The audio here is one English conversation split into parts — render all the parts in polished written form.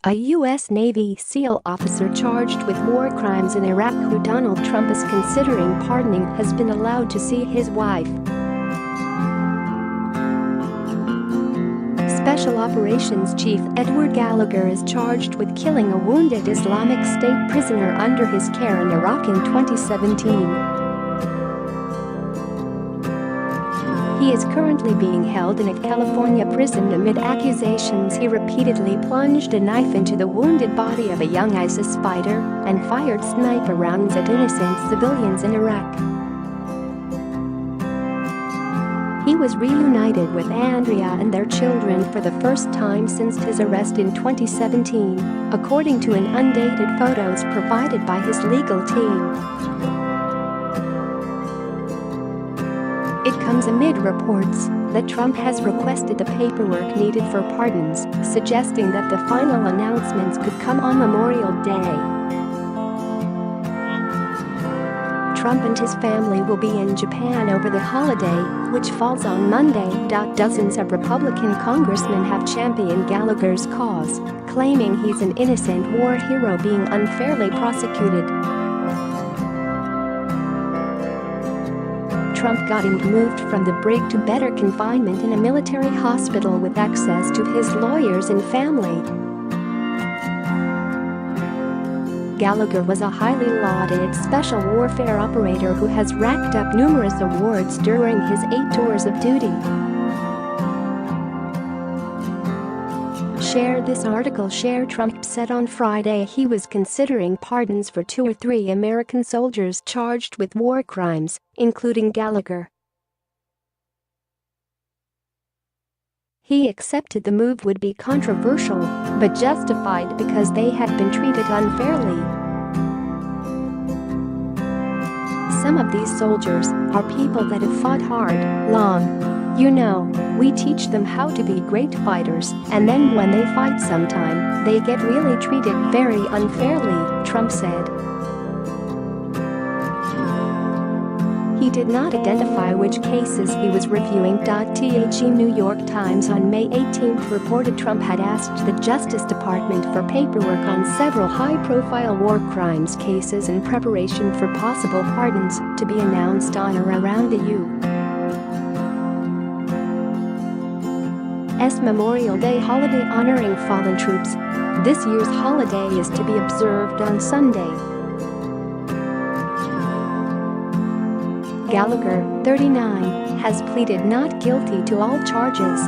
A U.S. Navy SEAL officer charged with war crimes in Iraq who Donald Trump is considering pardoning has been allowed to see his wife. Special Operations Chief Edward Gallagher is charged with killing a wounded Islamic State prisoner under his care in Iraq in 2017. He is currently being held in a California prison amid accusations he repeatedly plunged a knife into the wounded body of a young ISIS fighter and fired sniper rounds at innocent civilians in Iraq. He was reunited with Andrea and their children for the first time since his arrest in 2017, according to undated photos provided by his legal team. It comes amid reports that Trump has requested the paperwork needed for pardons, suggesting that the final announcements could come on Memorial Day. Trump and his family will be in Japan over the holiday, which falls on Monday. Dozens of Republican congressmen have championed Gallagher's cause, claiming he's an innocent war hero being unfairly prosecuted. Trump got him moved from the brig to better confinement in a military hospital with access to his lawyers and family. Gallagher was a highly lauded special warfare operator who has racked up numerous awards during his 8 tours of duty. Share this article. Share. Trump said on Friday he was considering pardons for 2 or 3 American soldiers charged with war crimes, including Gallagher. He accepted the move would be controversial, but justified because they had been treated unfairly. Some of these soldiers are people that have fought hard, long. You know, we teach them how to be great fighters, and then when they fight sometime, they get really treated very unfairly, Trump said. He did not identify which cases he was reviewing. The New York Times on May 18 reported Trump had asked the Justice Department for paperwork on several high-profile war crimes cases in preparation for possible pardons to be announced on or around the U.S. Memorial Day holiday honoring fallen troops. This year's holiday is to be observed on Sunday. Gallagher, 39, has pleaded not guilty to all charges.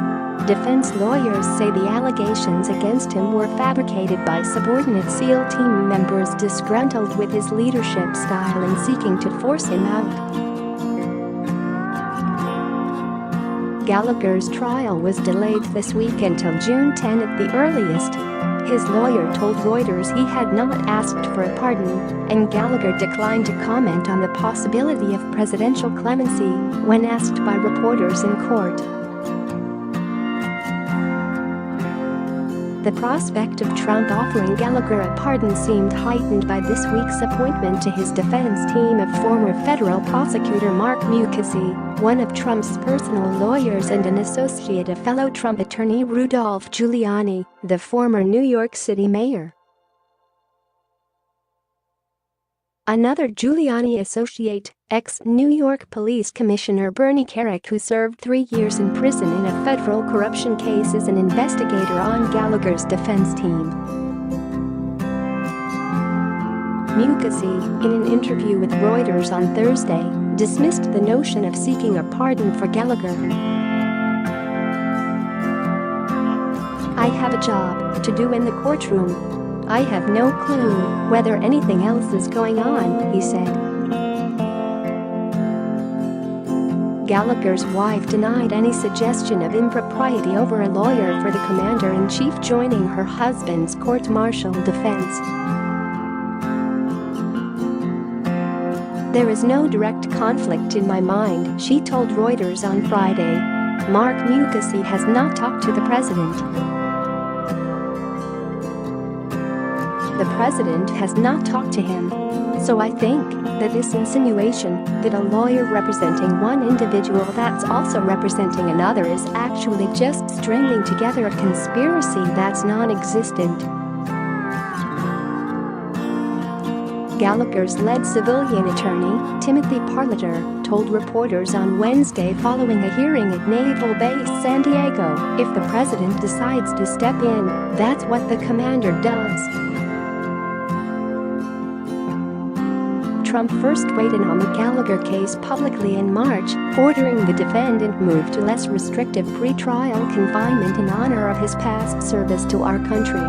Defense lawyers say the allegations against him were fabricated by subordinate SEAL team members disgruntled with his leadership style and seeking to force him out. Gallagher's trial was delayed this week until June 10 at the earliest. His lawyer told Reuters he had not asked for a pardon, and Gallagher declined to comment on the possibility of presidential clemency when asked by reporters in court. The prospect of Trump offering Gallagher a pardon seemed heightened by this week's appointment to his defense team of former federal prosecutor Mark Mukasey, one of Trump's personal lawyers and an associate of fellow Trump attorney Rudolph Giuliani, the former New York City mayor. Another Giuliani associate, ex-New York Police Commissioner Bernie Kerik, who served 3 years in prison in a federal corruption case, is an investigator on Gallagher's defense team. Mukasey, in an interview with Reuters on Thursday, dismissed the notion of seeking a pardon for Gallagher. "I have a job to do in the courtroom. I have no clue whether anything else is going on," he said. Gallagher's wife denied any suggestion of impropriety over a lawyer for the commander-in-chief joining her husband's court-martial defense. "There is no direct conflict in my mind," she told Reuters on Friday. Mark Mukasey has not talked to the president. "The president has not talked to him. So I think that this insinuation that a lawyer representing one individual that's also representing another is actually just stringing together a conspiracy that's non-existent." Gallagher's lead civilian attorney, Timothy Parleter, told reporters on Wednesday following a hearing at Naval Base San Diego, "If the president decides to step in, that's what the commander does." Trump first weighed in on the Gallagher case publicly in March, ordering the defendant move to less restrictive pre-trial confinement in honor of his past service to our country.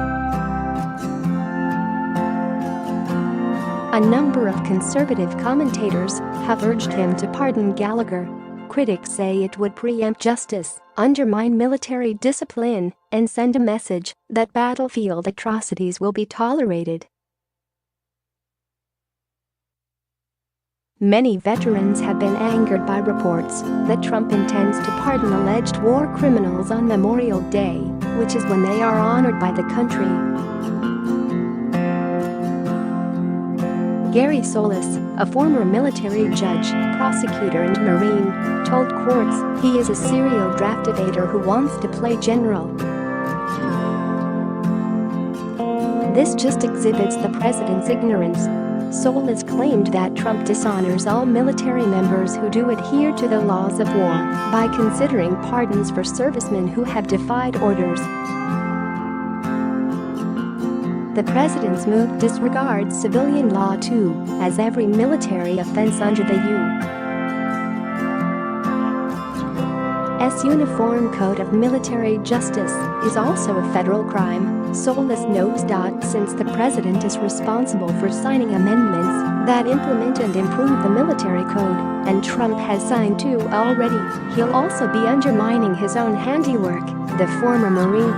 A number of conservative commentators have urged him to pardon Gallagher. Critics say it would preempt justice, undermine military discipline, and send a message that battlefield atrocities will be tolerated. Many veterans have been angered by reports that Trump intends to pardon alleged war criminals on Memorial Day, which is when they are honored by the country. Gary Solis, a former military judge, prosecutor and Marine, told courts he is a serial draft evader who wants to play general. "This just exhibits the president's ignorance." Solis claimed that Trump dishonors all military members who do adhere to the laws of war by considering pardons for servicemen who have defied orders. The president's move disregards civilian law too, as every military offense under the U.S. Uniform Code of Military Justice is also a federal crime, Solis notes. Since the president is responsible for signing amendments that implement and improve the military code, and Trump has signed two already, he'll also be undermining his own handiwork, the former Marine